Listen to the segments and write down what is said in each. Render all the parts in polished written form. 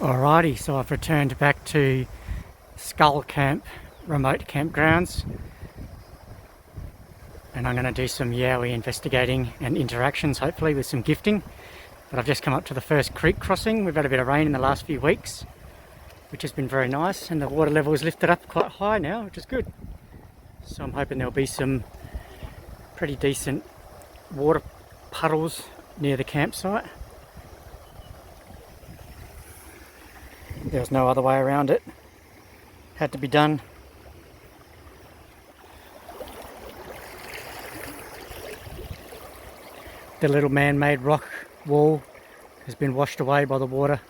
Alrighty, so I've returned back to Skull Camp remote campgrounds, and I'm going to do some Yowie investigating and interactions, hopefully with some gifting. But I've just come up to the first creek crossing. We've had a bit of rain in the last few weeks, which has been very nice, and the water level is lifted up quite high now, which is good. So I'm hoping there'll be some pretty decent water puddles near the campsite. There was no other way around it. Had to be done. The little man-made rock wall has been washed away by the water.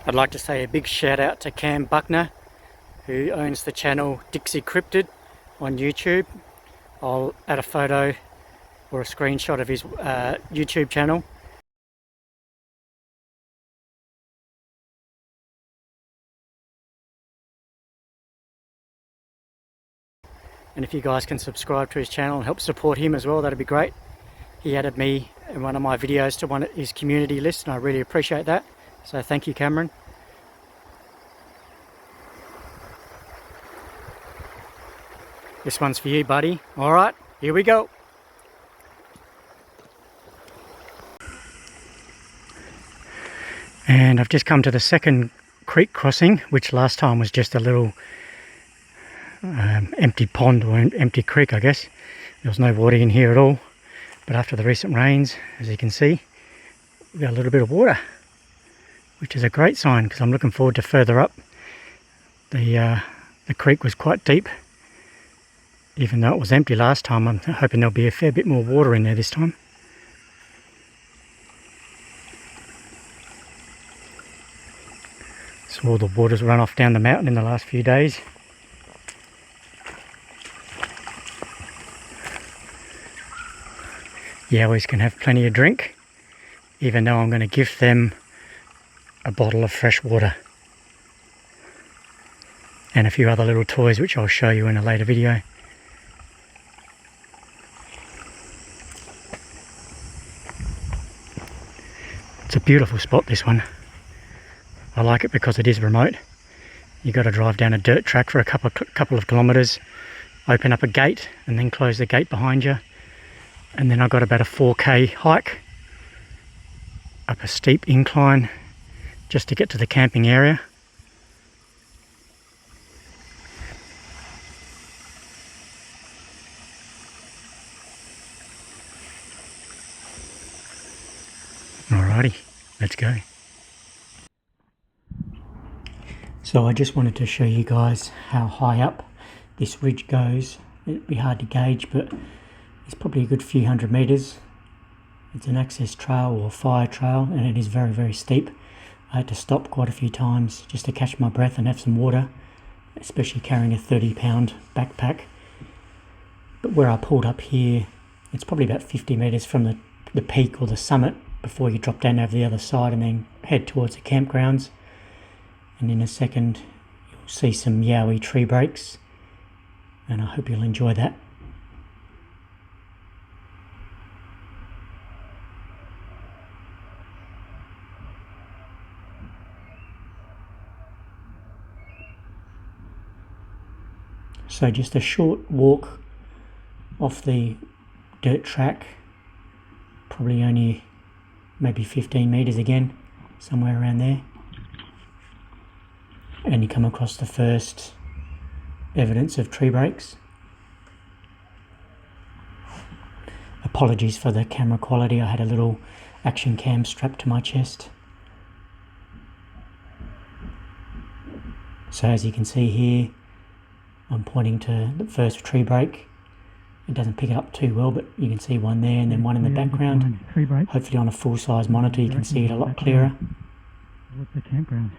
I'd like to say a big shout out to Cam Buckner, who owns the channel Dixie Cryptid on YouTube. I'll add a photo or a screenshot of his YouTube channel. And if you guys can subscribe to his channel and help support him as well, that'd be great. He added me in one of my videos to one of his community lists, and I really appreciate that. So thank you, Cameron. This one's for you, buddy. All right, here we go. And I've just come to the second creek crossing, which last time was just a little empty pond or empty creek, I guess. There was no water in here at all. But after the recent rains, as you can see, we've got a little bit of water, which is a great sign, because I'm looking forward to further up. The creek was quite deep. Even though it was empty last time, I'm hoping there'll be a fair bit more water in there this time. So all the water's run off down the mountain in the last few days. Yowies can have plenty of drink, even though I'm going to gift them a bottle of fresh water. And a few other little toys, which I'll show you in a later video. It's a beautiful spot, this one. I like it because it is remote. You got to drive down a dirt track for a couple of kilometres, open up a gate and then close the gate behind you. And then I got about a 4k hike up a steep incline just to get to the camping area. Alrighty, let's go. So I just wanted to show you guys how high up this ridge goes. It'd be hard to gauge, but it's probably a good few hundred meters. It's an access trail or fire trail, and it is very, very steep. I had to stop quite a few times just to catch my breath and have some water, especially carrying a 30-pound backpack. But where I pulled up here, it's probably about 50 meters from the peak or the summit before you drop down over the other side and then head towards the campgrounds. And in a second you'll see some Yowie tree breaks, and I hope you'll enjoy that. So just a short walk off the dirt track, probably only maybe 15 meters again, somewhere around there, and you come across the first evidence of tree breaks. Apologies for the camera quality, I had a little action cam strapped to my chest. So as you can see here, I'm pointing to the first tree break. It doesn't pick it up too well, but you can see one there and then one in the background. Hopefully on a full-size monitor you can see it a lot clearer. What's the campground?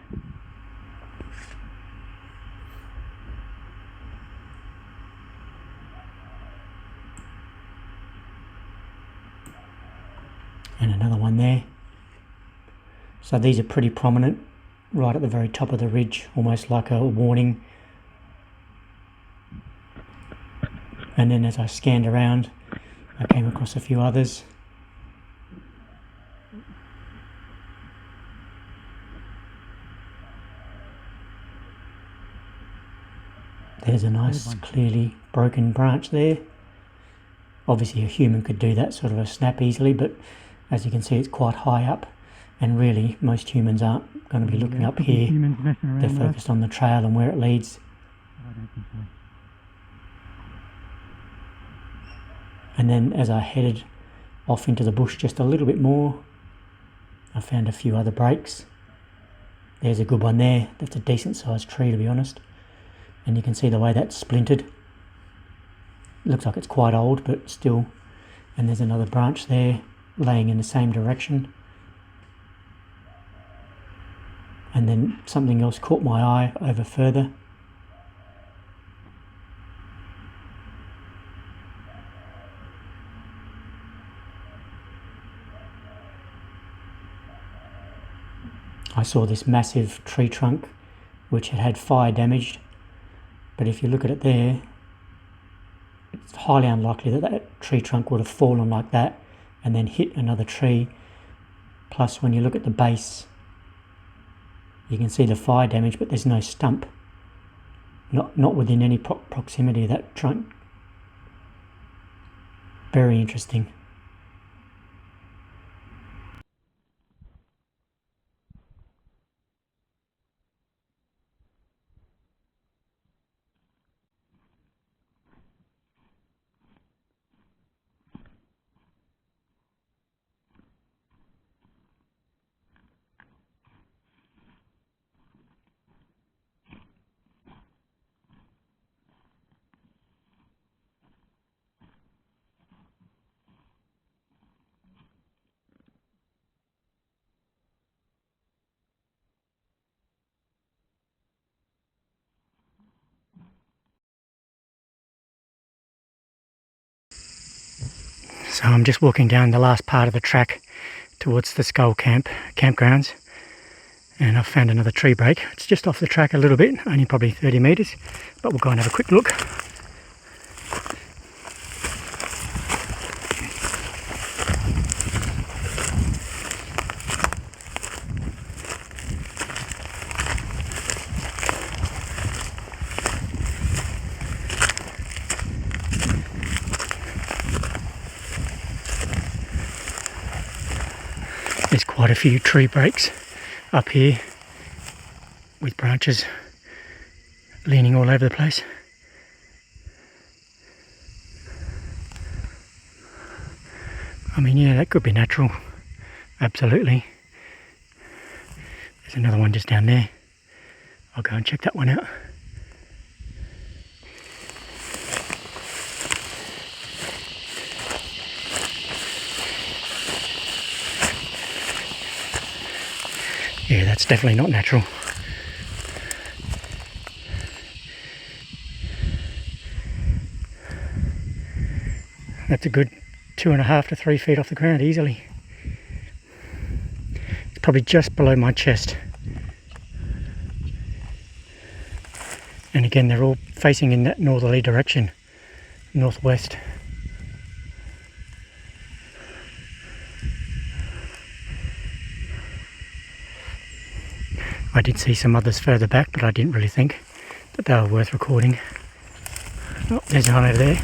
And another one there. So these are pretty prominent right at the very top of the ridge, almost like a warning. And then as I scanned around, I came across a few others. There's a nice clearly broken branch there. Obviously a human could do that sort of a snap easily, but as you can see it's quite high up, and really most humans aren't going to be looking up here. They're focused on the trail and where it leads. And then as I headed off into the bush just a little bit more, I found a few other breaks. There's a good one there. That's a decent sized tree, to be honest. And you can see the way that's splintered. Looks like it's quite old, but still. And there's another branch there laying in the same direction. And then something else caught my eye over further. I saw this massive tree trunk which had fire damaged, but if you look at it there, it's highly unlikely that that tree trunk would have fallen like that and then hit another tree. Plus when you look at the base, you can see the fire damage, but there's no stump, not within any proximity of that trunk. Very interesting. So I'm just walking down the last part of the track towards the Skull campgrounds, and I've found another tree break. It's just off the track a little bit, only probably 30 metres, but we'll go and have a quick look. There's quite a few tree breaks up here with branches leaning all over the place. I mean, yeah, that could be natural, absolutely. There's another one just down there. I'll go and check that one out. Yeah, that's definitely not natural. That's a good 2.5 to 3 feet off the ground easily. It's probably just below my chest. And again, they're all facing in that northerly direction, northwest. I did see some others further back, but I didn't really think that they were worth recording. Oh, there's one over there.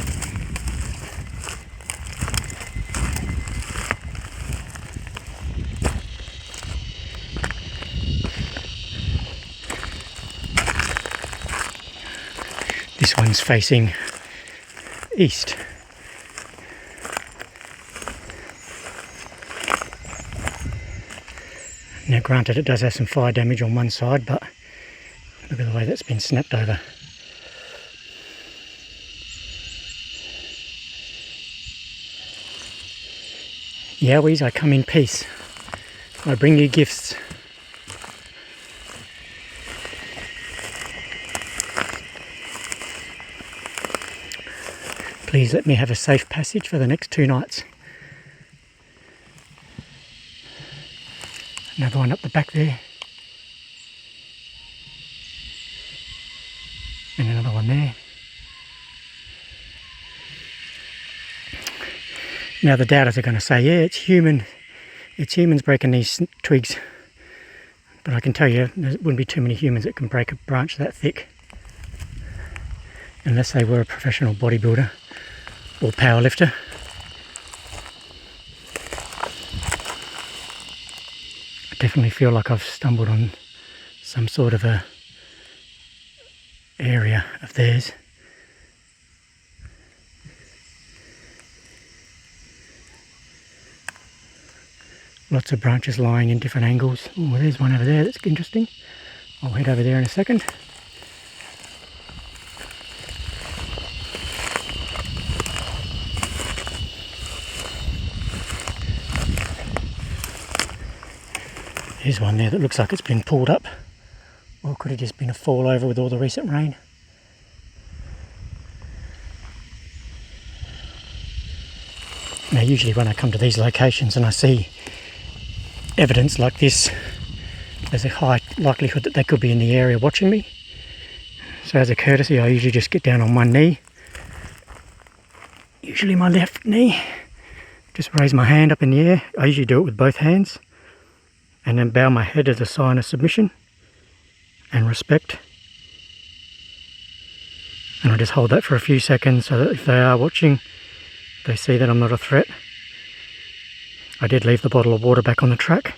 This one's facing east. Now granted, it does have some fire damage on one side, but look at the way that's been snapped over. Yowies, I come in peace. I bring you gifts. Please let me have a safe passage for the next 2 nights. Another one up the back there. And another one there. Now the doubters are going to say, yeah, it's humans breaking these twigs. But I can tell you, there wouldn't be too many humans that can break a branch that thick. Unless they were a professional bodybuilder or powerlifter. I definitely feel like I've stumbled on some sort of a area of theirs. Lots of branches lying in different angles. Oh, there's one over there that's interesting. I'll head over there in a second. Here's one there that looks like it's been pulled up. Or could have just been a fall over with all the recent rain. Now usually when I come to these locations and I see evidence like this, there's a high likelihood that they could be in the area watching me. So as a courtesy, I usually just get down on one knee, usually my left knee, just raise my hand up in the air. I usually do it with both hands, and then bow my head as a sign of submission and respect. And I just hold that for a few seconds so that if they are watching, they see that I'm not a threat. I did leave the bottle of water back on the track.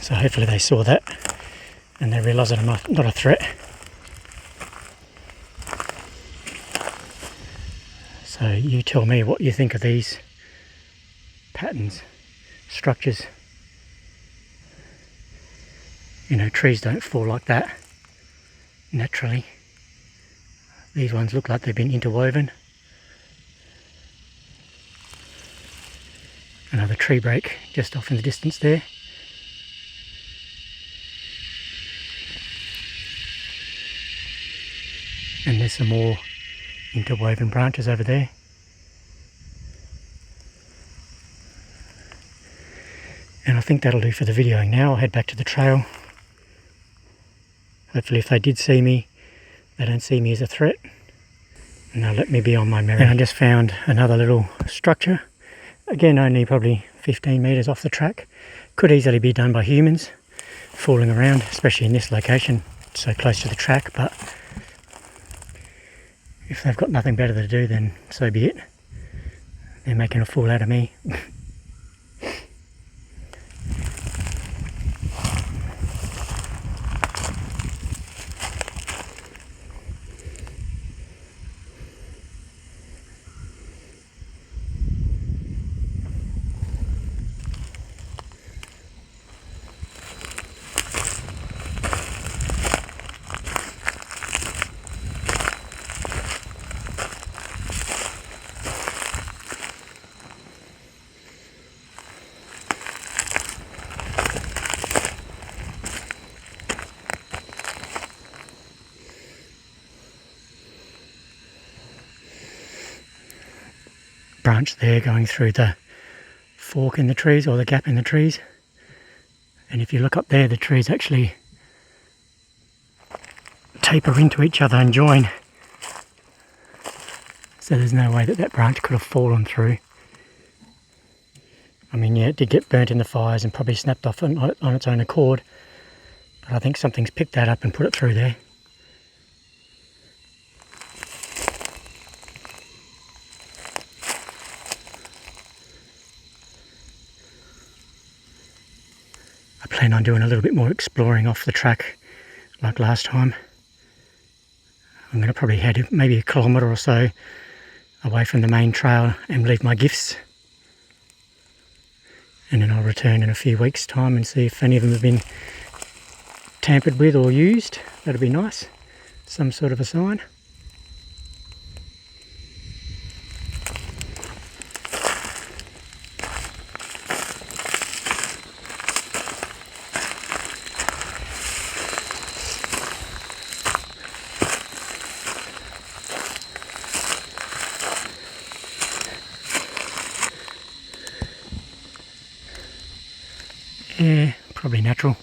So hopefully they saw that and they realise that I'm not a threat. So you tell me what you think of these patterns, structures. You know, trees don't fall like that naturally. These ones look like they've been interwoven. Another tree break just off in the distance there. And there's some more interwoven branches over there. And I think that'll do for the videoing now. I'll head back to the trail. Hopefully if they did see me, they don't see me as a threat, and they'll let me be on my merry. And I just found another little structure. Again, only probably 15 metres off the track. Could easily be done by humans fooling around, especially in this location, so close to the track. But if they've got nothing better to do, then so be it. They're making a fool out of me. Branch there going through the fork in the trees, or the gap in the trees. And if you look up there, the trees actually taper into each other and join. So there's no way that that branch could have fallen through. I mean, yeah, it did get burnt in the fires and probably snapped off on its own accord. But I think something's picked that up and put it through there. I plan on doing a little bit more exploring off the track like last time. I'm going to probably head maybe a kilometre or so away from the main trail and leave my gifts. And then I'll return in a few weeks' time and see if any of them have been tampered with or used. That'd be nice. Some sort of a sign. Yeah, probably natural.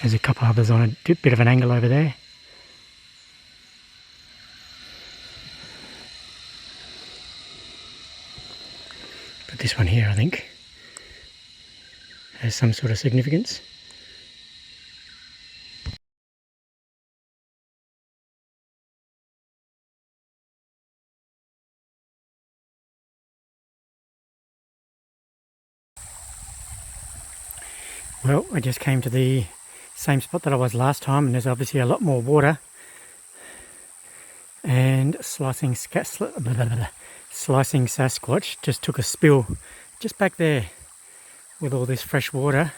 There's a couple others on a bit of an angle over there. But this one here, I think, has some sort of significance. Well, I just came to the same spot that I was last time, and there's obviously a lot more water. And slicing Sasquatch just took a spill just back there with all this fresh water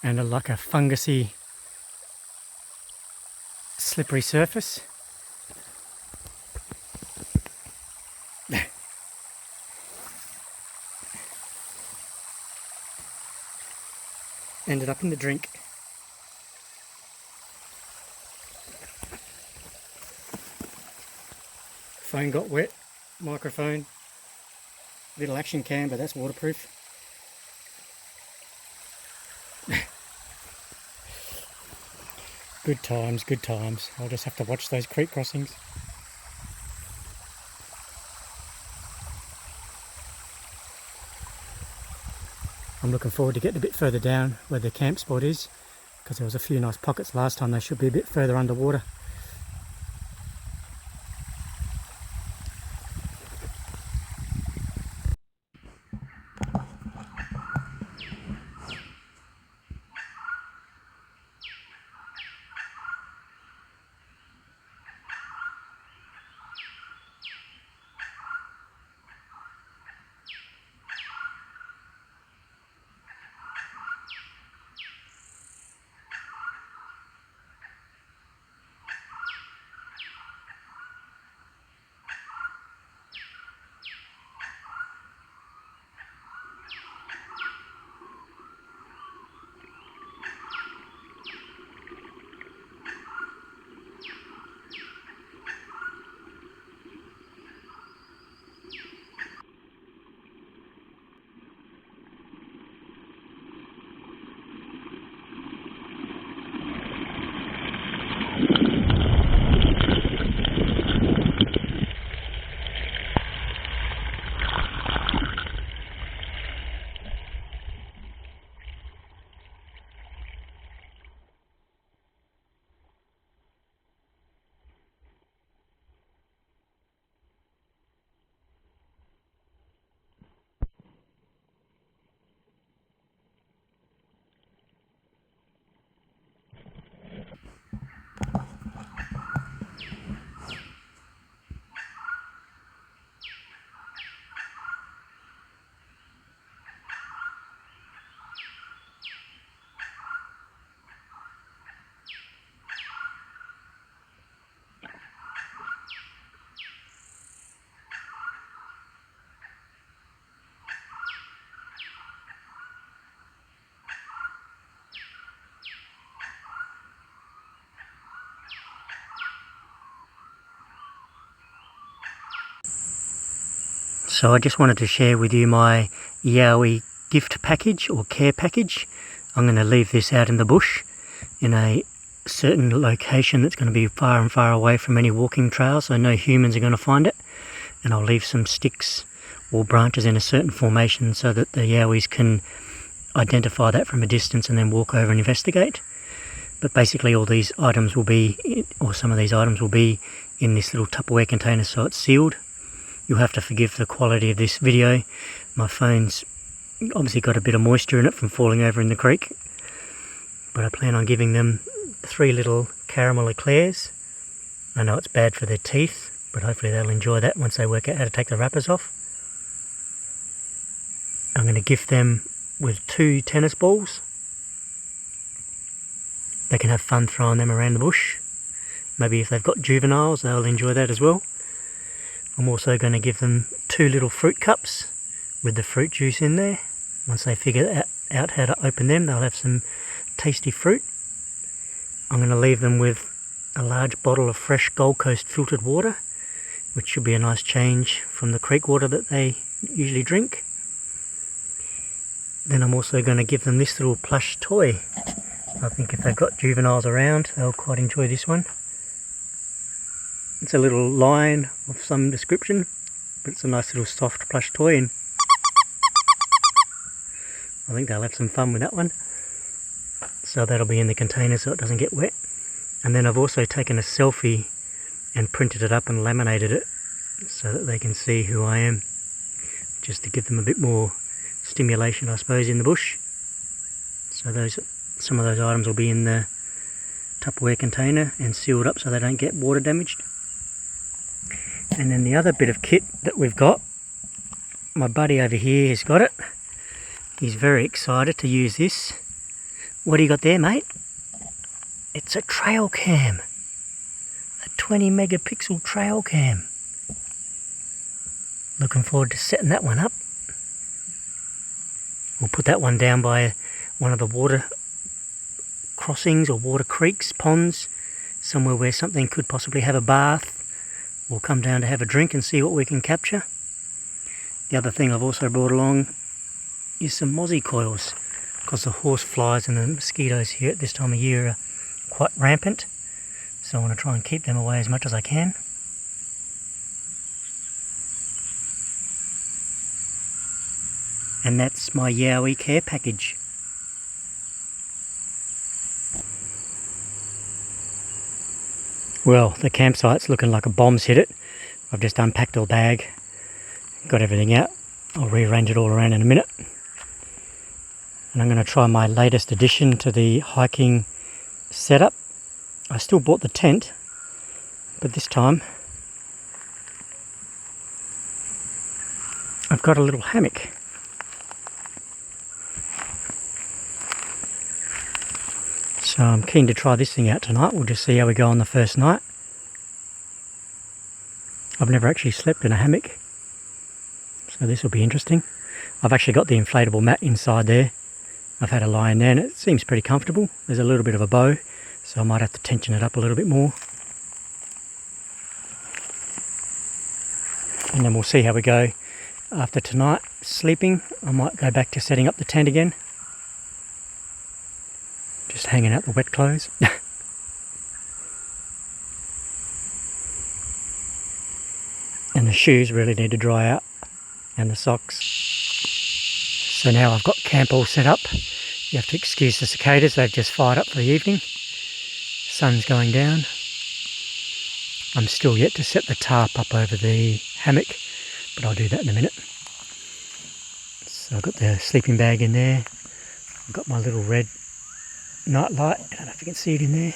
and like a fungusy, slippery surface. Ended up in the drink. Phone got wet, microphone, little action cam, but that's waterproof. Good times, good times. I'll just have to watch those creek crossings. I'm looking forward to getting a bit further down where the camp spot is, because there was a few nice pockets last time. They should be a bit further underwater. So I just wanted to share with you my Yowie gift package or care package. I'm going to leave this out in the bush in a certain location that's going to be far and far away from any walking trails, so no humans are going to find it. And I'll leave some sticks or branches in a certain formation so that the Yowies can identify that from a distance and then walk over and investigate. But basically all these items will be, or some of these items will be, in this little Tupperware container, so it's sealed. You'll have to forgive the quality of this video. My phone's obviously got a bit of moisture in it from falling over in the creek. But I plan on giving them 3 little caramel eclairs. I know it's bad for their teeth, but hopefully they'll enjoy that once they work out how to take the wrappers off. I'm going to gift them with 2 tennis balls. They can have fun throwing them around the bush. Maybe if they've got juveniles, they'll enjoy that as well. I'm also going to give them 2 little fruit cups with the fruit juice in there. Once they figure out how to open them, they'll have some tasty fruit. I'm going to leave them with a large bottle of fresh Gold Coast filtered water, which should be a nice change from the creek water that they usually drink. Then I'm also going to give them this little plush toy. I think if they've got juveniles around, they'll quite enjoy this one. It's a little lion of some description, but it's a nice little soft plush toy, and I think they'll have some fun with that one. So that'll be in the container so it doesn't get wet. And then I've also taken a selfie and printed it up and laminated it so that they can see who I am, just to give them a bit more stimulation, I suppose, in the bush. So some of those items will be in the Tupperware container and sealed up so they don't get water damaged. And then the other bit of kit that we've got, my buddy over here has got it. He's very excited to use this. What do you got there, mate? It's a trail cam. A 20 megapixel trail cam. Looking forward to setting that one up. We'll put that one down by one of the water crossings or water creeks, ponds, somewhere where something could possibly have a bath. We'll come down to have a drink and see what we can capture. The other thing I've also brought along is some mozzie coils, because the horse flies and the mosquitoes here at this time of year are quite rampant. So I want to try and keep them away as much as I can. And that's my Yowie care package. Well, the campsite's looking like a bomb's hit it. I've just unpacked the bag, got everything out. I'll rearrange it all around in a minute. And I'm going to try my latest addition to the hiking setup. I still bought the tent, but this time I've got a little hammock. So I'm keen to try this thing out tonight. We'll just see how we go on the first night. I've never actually slept in a hammock, so this will be interesting. I've actually got the inflatable mat inside there. I've had a lie in there and it seems pretty comfortable. There's a little bit of a bow, so I might have to tension it up a little bit more. And then we'll see how we go after tonight sleeping. I might go back to setting up the tent again. Just hanging out the wet clothes. And the shoes really need to dry out, and the socks. So now I've got camp all set up. You have to excuse the cicadas, they've just fired up for the evening. Sun's going down. I'm still yet to set the tarp up over the hammock, but I'll do that in a minute. So I've got the sleeping bag in there. I've got my little red night light, I don't know if you can see it in there.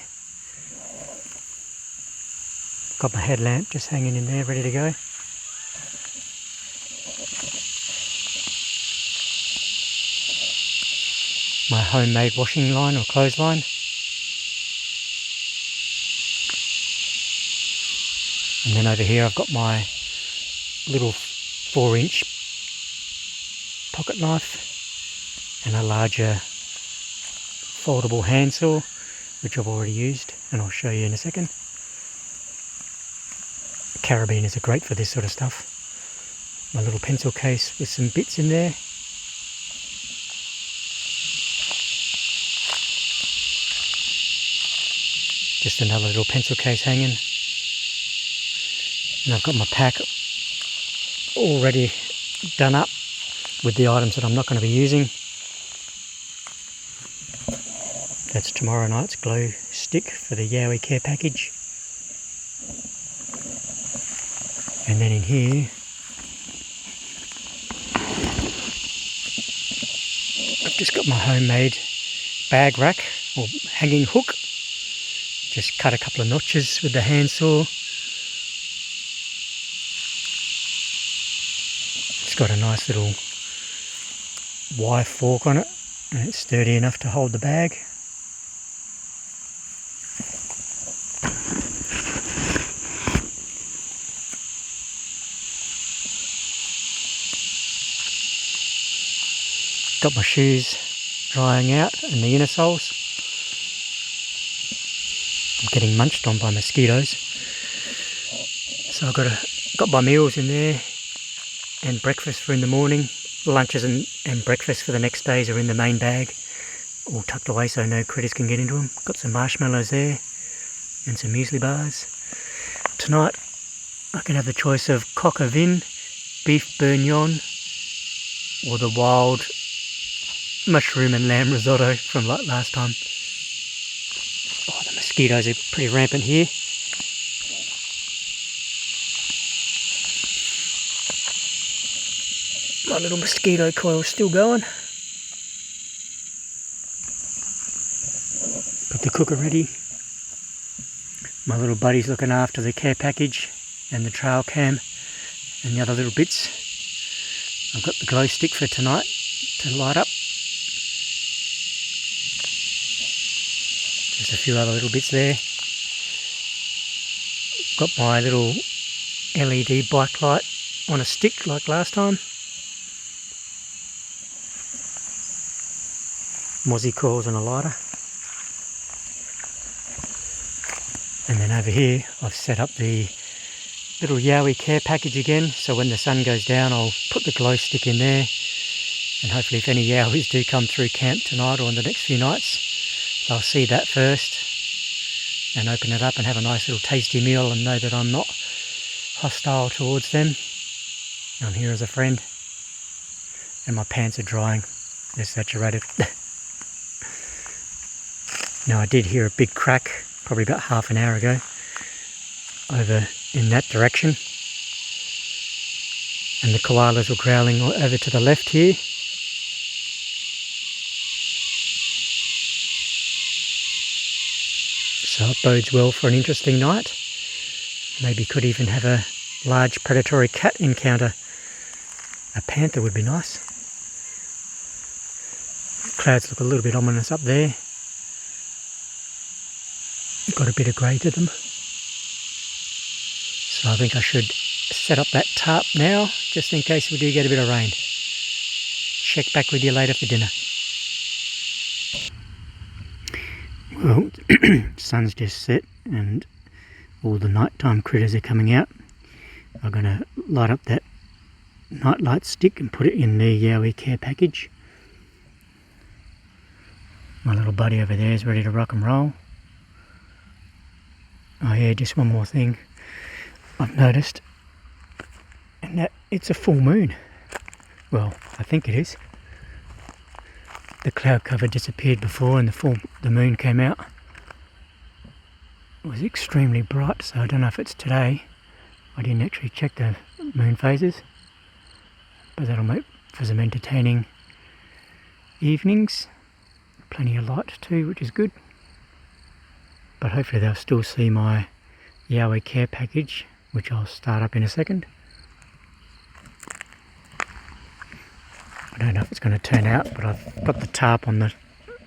Got my headlamp just hanging in there, ready to go. My homemade washing line or clothesline. And then over here I've got my little 4-inch pocket knife and a larger foldable handsaw, which I've already used, and I'll show you in a second. Carabiners are great for this sort of stuff. My little pencil case with some bits in there. Just another little pencil case hanging. And I've got my pack already done up with the items that I'm not going to be using. That's tomorrow night's glow stick for the Yowie care package. And then in here, I've just got my homemade bag rack or hanging hook. Just cut a couple of notches with the handsaw. It's got a nice little Y fork on it, and it's sturdy enough to hold the bag. Got my shoes drying out and the inner soles. I'm getting munched on by mosquitoes. So I've got my meals in there, and breakfast for in the morning. Lunches and breakfast for the next days are in the main bag, all tucked away so no critters can get into them. Got some marshmallows there and some muesli bars. Tonight I can have the choice of coq au vin, beef bourguignon, or the wild mushroom and lamb risotto from like last time. Oh, the mosquitoes are pretty rampant here. My little mosquito coil's still going. Got the cooker ready. My little buddy's looking after the care package and the trail cam and the other little bits. I've got the glow stick for tonight to light up. Just a few other little bits there. Got my little LED bike light on a stick like last time. Mozzie coils and a lighter. And then over here I've set up the little Yowie care package again, so when the sun goes down I'll put the glow stick in there, and hopefully if any Yowies do come through camp tonight or in the next few nights, they'll see that first and open it up and have a nice little tasty meal and know that I'm not hostile towards them. I'm here as a friend. And my pants are drying. They're saturated. Now I did hear a big crack probably about half an hour ago over in that direction, and the koalas were growling over to the left here. So it bodes well for an interesting night. Maybe could even have a large predatory cat encounter. A panther would be nice. Clouds look a little bit ominous up there. Got a bit of grey to them. So I think I should set up that tarp now, just in case we do get a bit of rain. Check back with you later for dinner. Well, sun's just set and all the nighttime critters are coming out. I'm going to light up that night light stick and put it in the Yowie care package. My little buddy over there is ready to rock and roll. Oh yeah, just one more thing I've noticed, and that it's a full moon. Well, I think it is. The cloud cover disappeared before and the moon came out. It was extremely bright, so I don't know if it's today. I didn't actually check the moon phases, but that'll make for some entertaining evenings. Plenty of light too, which is good. But hopefully they'll still see my Yowie care package, which I'll start up in a second. I don't know if it's going to turn out, but I've got the tarp on the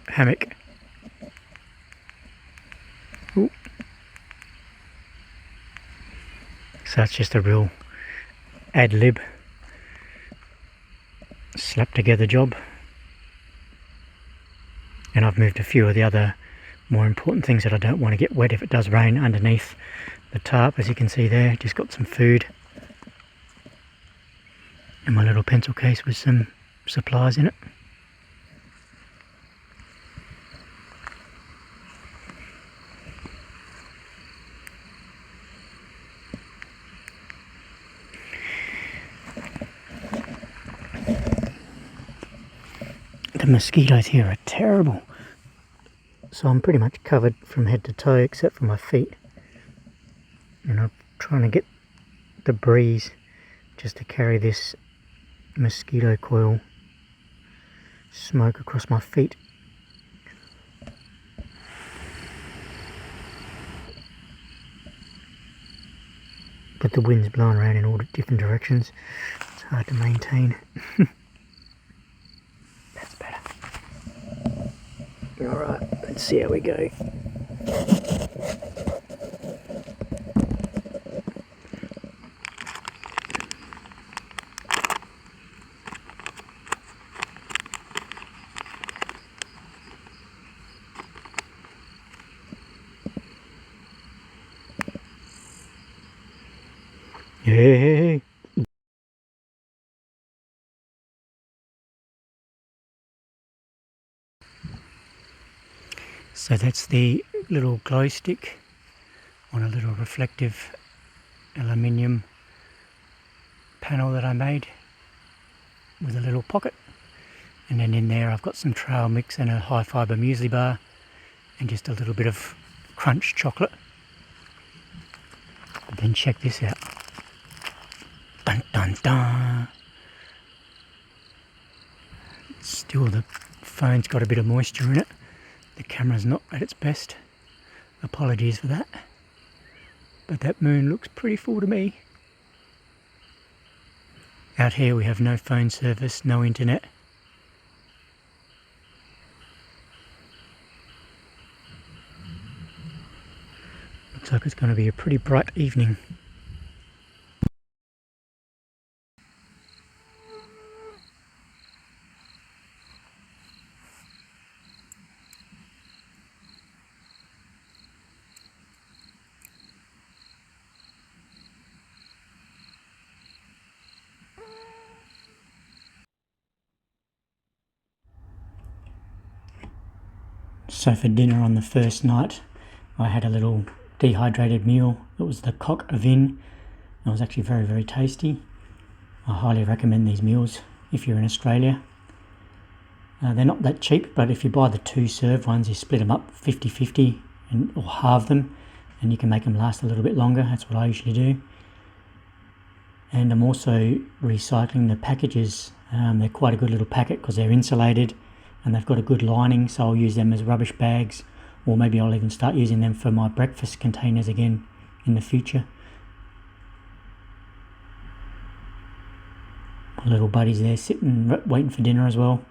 hammock. Ooh. So it's just a real ad-lib, slap together job. And I've moved a few of the other more important things that I don't want to get wet if it does rain underneath the tarp. As you can see there, just got some food and my little pencil case with some supplies in it. The mosquitoes here are terrible. So I'm pretty much covered from head to toe except for my feet. And I'm trying to get the breeze just to carry this mosquito coil smoke across my feet. But the wind's blowing around in all different directions. It's hard to maintain. That's better. Alright, let's see how we go. Hey. So that's the little glow stick on a little reflective aluminium panel that I made with a little pocket. And then in there I've got some trail mix and a high fibre muesli bar and just a little bit of crunch chocolate. And then check this out. Dun dun dun! Still, the phone's got a bit of moisture in it. The camera's not at its best. Apologies for that. But that moon looks pretty full to me. Out here we have no phone service, no internet. Looks like it's going to be a pretty bright evening. So for dinner on the first night, I had a little dehydrated meal. It was the coq au vin. It was actually very, very tasty. I highly recommend these meals if you're in Australia. They're not that cheap, but if you buy the 2 serve ones, you split them up 50-50 or halve them, and you can make them last a little bit longer. That's what I usually do. And I'm also recycling the packages. They're quite a good little packet because they're insulated and they've got a good lining, so I'll use them as rubbish bags, or maybe I'll even start using them for my breakfast containers again in the future. My little buddies there sitting waiting for dinner as well.